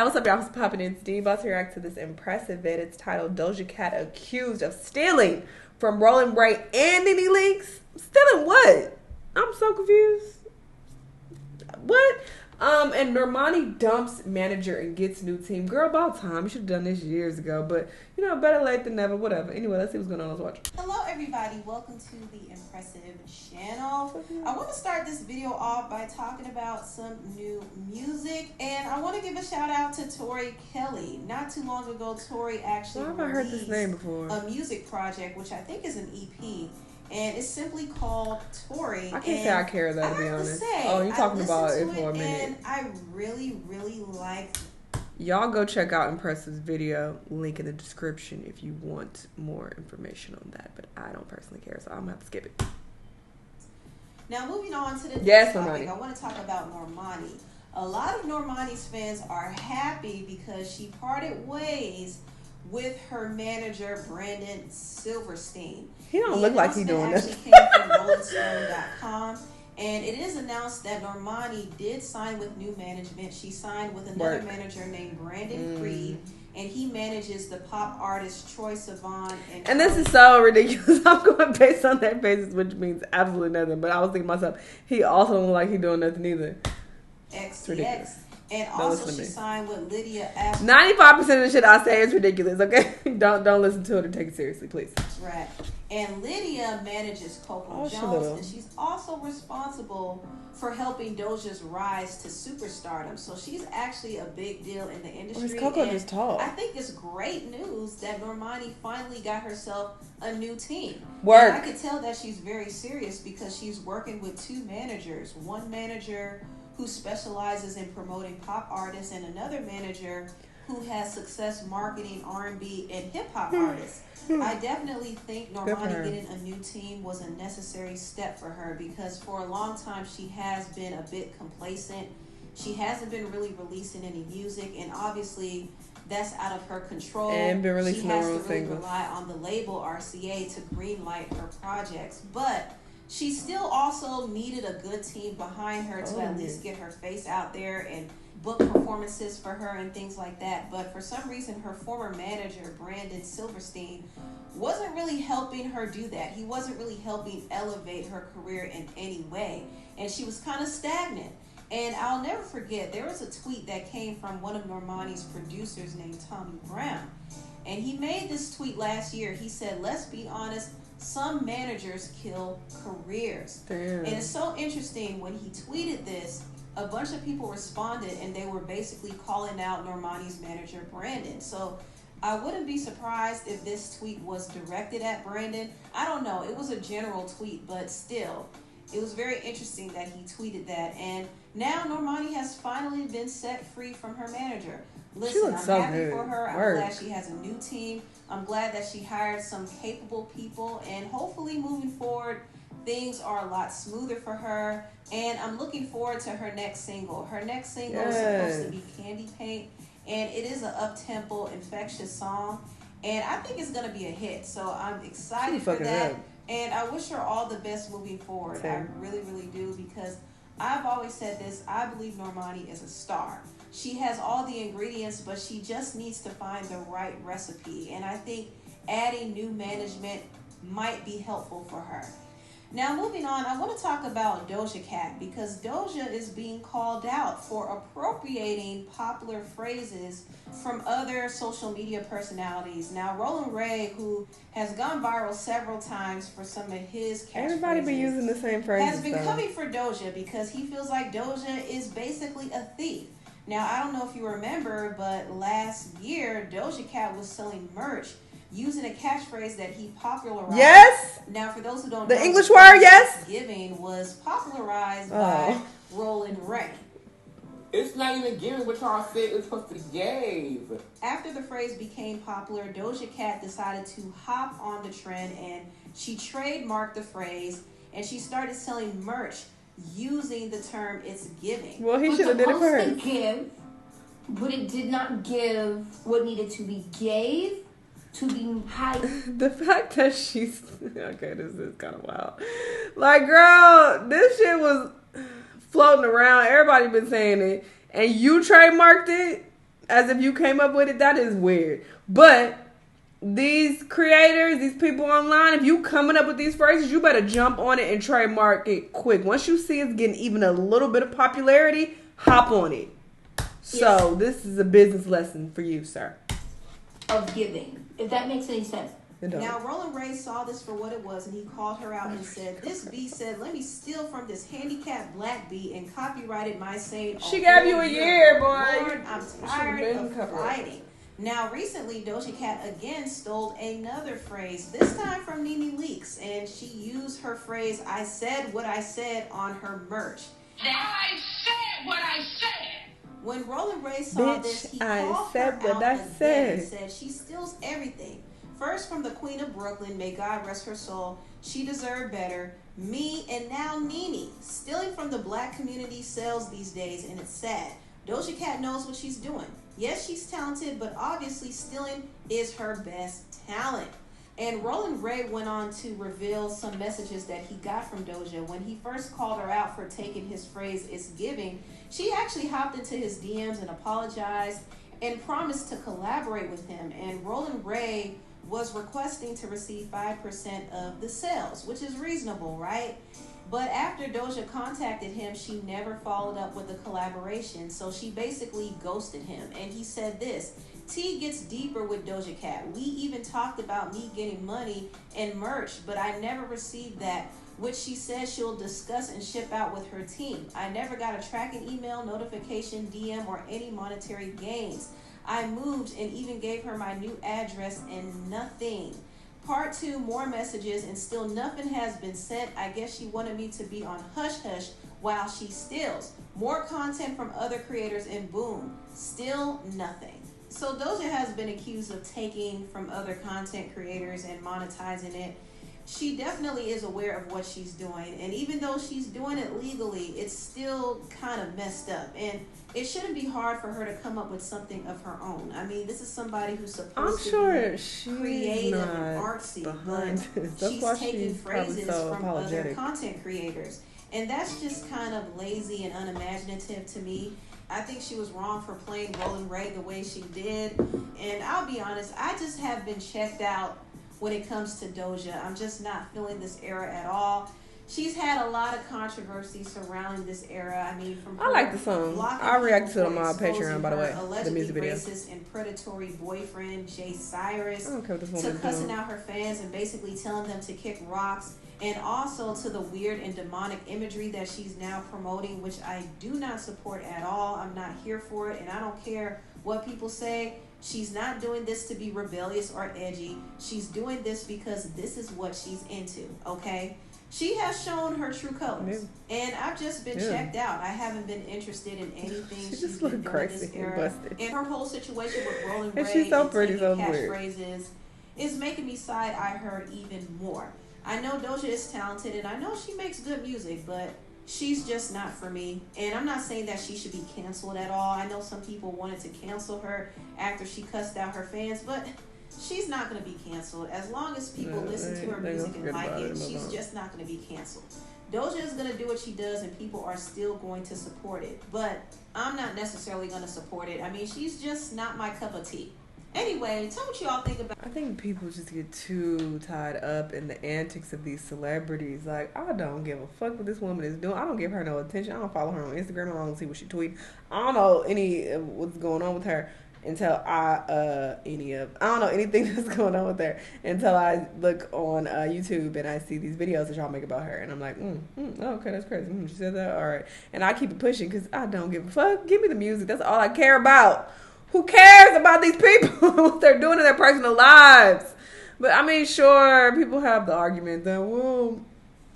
what's up, y'all? What's popping in? Steve about to react to this impressive vid. It's titled Doja Cat accused of stealing from Rolling Ray Nene Leakes. Stealing what? I'm so confused. What? And Normani dumps manager and gets new team. Girl, about time. You should have done this years ago. But, you know, better late than never. Whatever. Anyway, let's see what's going on. Let's watch. Hello, everybody. Welcome to the impressive channel. I want to start this video off by talking about some new music. And I want to give a shout out to Tori Kelly. Not too long ago, Tori actually Why have I heard this name before? A music project, which I think is an EP. And it's simply called Tori. I can't say I care though, to be honest. Oh, you're talking about it for a minute. And I really, really like. Y'all go check out Impressive's video. Link in the description if you want more information on that. But I don't personally care, so I'm gonna have to skip it. Now, moving on to the next topic, I want to talk about Normani. A lot of Normani's fans are happy because she parted ways with her manager, Brandon Silverstein. He don't look like he's doing this. Came from RollingStone.com, and it is announced that Normani did sign with new management. She signed with another manager named Brandon Creed, and he manages the pop artist Troye Sivan. And this is so ridiculous. I'm going based on their faces, which means absolutely nothing. But I was thinking to myself, he also don't look like he's doing nothing either. It's ridiculous. And also she signed with Lydia Ashton. 95% of the shit I say is ridiculous, okay? Don't listen to it or take it seriously, please. That's right. And Lydia manages Coco Jones, and she's also responsible for helping Doja's rise to superstardom. So she's actually a big deal in the industry. Coco just tall. I think it's great news that Normani finally got herself a new team. Work. And I could tell that she's very serious because she's working with two managers. One manager who specializes in promoting pop artists, and another manager who has success marketing R&B and hip-hop artists. I definitely think Normani getting a new team was a necessary step for her because for a long time she has been a bit complacent. She hasn't been really releasing any music, and obviously that's out of her control. And been releasing she has to really rely on the label RCA to greenlight her projects. But she still also needed a good team behind her to at least get her face out there and book performances for her and things like that. But for some reason, her former manager, Brandon Silverstein, wasn't really helping her do that. He wasn't really helping elevate her career in any way. And she was kind of stagnant. And I'll never forget, there was a tweet that came from one of Normani's producers named Tommy Brown. And he made this tweet last year. He said, "Let's be honest, some managers kill careers." Damn. And it's so interesting, when he tweeted this, a bunch of people responded and they were basically calling out Normani's manager, Brandon. So I wouldn't be surprised if this tweet was directed at Brandon. I don't know. It was a general tweet, but still, it was very interesting that he tweeted that. And now Normani has finally been set free from her manager. Listen, I'm happy for her. I'm glad she has a new team. I'm glad that she hired some capable people, and hopefully moving forward, things are a lot smoother for her. And I'm looking forward to her next single. Her next single is supposed to be Candy Paint, and it is an up-tempo, infectious song, and I think it's going to be a hit. So I'm excited for that, and I wish her all the best moving forward. I really, really do, because I've always said this. I believe Normani is a star. She has all the ingredients, but she just needs to find the right recipe. And I think adding new management might be helpful for her. Now, moving on, I want to talk about Doja Cat, because Doja is being called out for appropriating popular phrases from other social media personalities. Now, Rolling Ray, who has gone viral several times for some of his catchphrases, everybody been using the same phrases, has been coming for Doja because he feels like Doja is basically a thief. Now, I don't know if you remember, but last year, Doja Cat was selling merch using a catchphrase that he popularized. Yes. Now, for those who don't know, the English word, yes, giving was popularized by Rolling Ray. It's not even giving what y'all said it's supposed to give. After the phrase became popular, Doja Cat decided to hop on the trend, and she trademarked the phrase, and she started selling merch using the term "it's giving." Well, he should have did it for her. Give, but it did not give what needed to be gave to be high. The fact that she's okay, this is kind of wild. Like, girl, this shit was floating around. Everybody been saying it, and you trademarked it. as if you came up with it, that is weird. But these creators, these people online, if you coming up with these phrases, you better jump on it and trademark it quick. Once you see it's getting even a little bit of popularity, hop on it. So this is a business lesson for you, sir. Of giving, if that makes any sense. Now, Rolling Ray saw this for what it was, and he called her out and said, "This bee said, let me steal from this handicapped black bee and copyrighted my saying." She gave you a year, boy. Lord, I'm tired of fighting. Now, recently, Doja Cat again stole another phrase, this time from Nene Leakes, and she used her phrase, "I said what I said," on her merch. I said what I said. When Rolling Ray saw this, he called her out again and said she steals everything. First from the Queen of Brooklyn, may God rest her soul, she deserved better. Me, and now Nene. Stealing from the black community sells these days, and it's sad. Doja Cat knows what she's doing. Yes, she's talented, but obviously stealing is her best talent. And Rolling Ray went on to reveal some messages that he got from Doja. When he first called her out for taking his phrase, "It's giving," she actually hopped into his DMs and apologized and promised to collaborate with him. And Rolling Ray was requesting to receive 5% of the sales, which is reasonable, right? But after Doja contacted him, she never followed up with a collaboration. So she basically ghosted him. And he said this, "Tea gets deeper with Doja Cat. We even talked about me getting money and merch, but I never received that, which she says she'll discuss and ship out with her team. I never got a tracking email, notification, DM, or any monetary gains. I moved and even gave her my new address and nothing." Part 2, more messages, and still nothing has been sent. I guess she wanted me to be on hush hush while she steals. More content from other creators, and boom, still nothing. So Doja has been accused of taking from other content creators and monetizing it. She definitely is aware of what she's doing, and even though she's doing it legally, it's still kind of messed up, and it shouldn't be hard for her to come up with something of her own. I mean, this is somebody who's supposed to be creative and artsy, but she's taking phrases from other content creators, and that's just kind of lazy and unimaginative to me. I think she was wrong for playing Rolling Ray the way she did, and I'll be honest, I just have been checked out when it comes to Doja. I'm just not feeling this era at all. She's had a lot of controversy surrounding this era. I mean, from I like the song. I reacted to them on Patreon, by the way. The music video. Racist and predatory boyfriend Jay Cyrus, I don't care what this woman to is cussing doing. out her fans and basically telling them to kick rocks, and also to the weird and demonic imagery that she's now promoting, which I do not support at all. I'm not here for it, and I don't care what people say. She's not doing this to be rebellious or edgy. She's doing this because this is what she's into, okay? She has shown her true colors, and I've just been checked out. I haven't been interested in anything she's been doing in this era. And her whole situation with Rolling Ray and taking catchphrases is making me side-eye her even more. I know Doja is talented, and I know she makes good music, but she's just not for me. And I'm not saying that she should be canceled at all. I know some people wanted to cancel her after she cussed out her fans, but she's not going to be canceled. As long as people listen to her music and like it, she's just not going to be canceled. Doja is going to do what she does, and people are still going to support it. But I'm not necessarily going to support it. I mean, she's just not my cup of tea. Anyway, tell me what y'all think about. I think people just get too tied up in the antics of these celebrities. Like, I don't give a fuck what this woman is doing. I don't give her no attention. I don't follow her on Instagram. I don't see what she tweets. I don't know any of what's going on with her until I don't know anything that's going on with her until I look on YouTube and I see these videos that y'all make about her, and I'm like, okay, that's crazy. She said that, all right, and I keep it pushing because I don't give a fuck. Give me the music. That's all I care about. Who cares about these people, what they're doing in their personal lives? But I mean, sure, people have the argument that, well,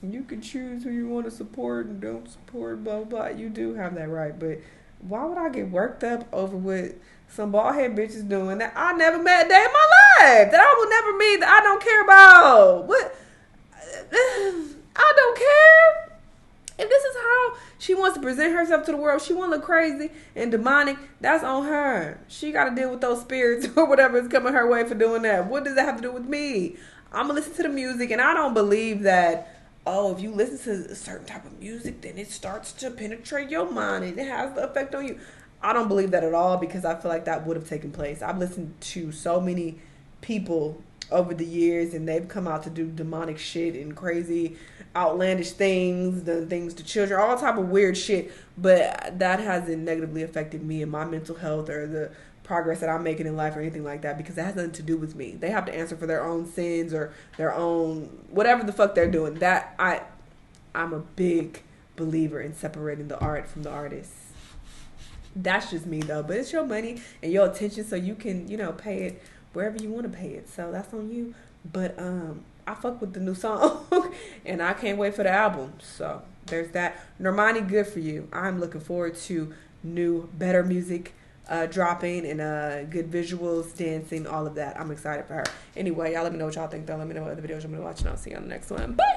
you can choose who you want to support and don't support, blah, blah, blah. You do have that right, but why would I get worked up over what some bald head bitches doing that I never met a day in my life, that I will never meet, that I don't care about? What? I don't care. If this is how she wants to present herself to the world, she want to look crazy and demonic, that's on her. She got to deal with those spirits or whatever is coming her way for doing that. What does that have to do with me? I'm going to listen to the music, and I don't believe that, oh, if you listen to a certain type of music, then it starts to penetrate your mind and it has the effect on you. I don't believe that at all, because I feel like that would have taken place. I've listened to so many people over the years, and they've come out to do demonic shit and crazy, outlandish things, the things to children, all type of weird shit. But that hasn't negatively affected me and my mental health or the progress that I'm making in life or anything like that, because it has nothing to do with me. They have to answer for their own sins or their own whatever the fuck they're doing. That I'm a big believer in separating the art from the artist. That's just me though, but it's your money and your attention, so you can, pay it wherever you want to pay it. So that's on you. But I fuck with the new song and I can't wait for the album. So there's that. Normani, good for you. I'm looking forward to new, better music dropping and good visuals, dancing, all of that. I'm excited for her. Anyway, y'all let me know what y'all think though. Let me know what other videos you're gonna watch, and I'll see you on the next one. Bye.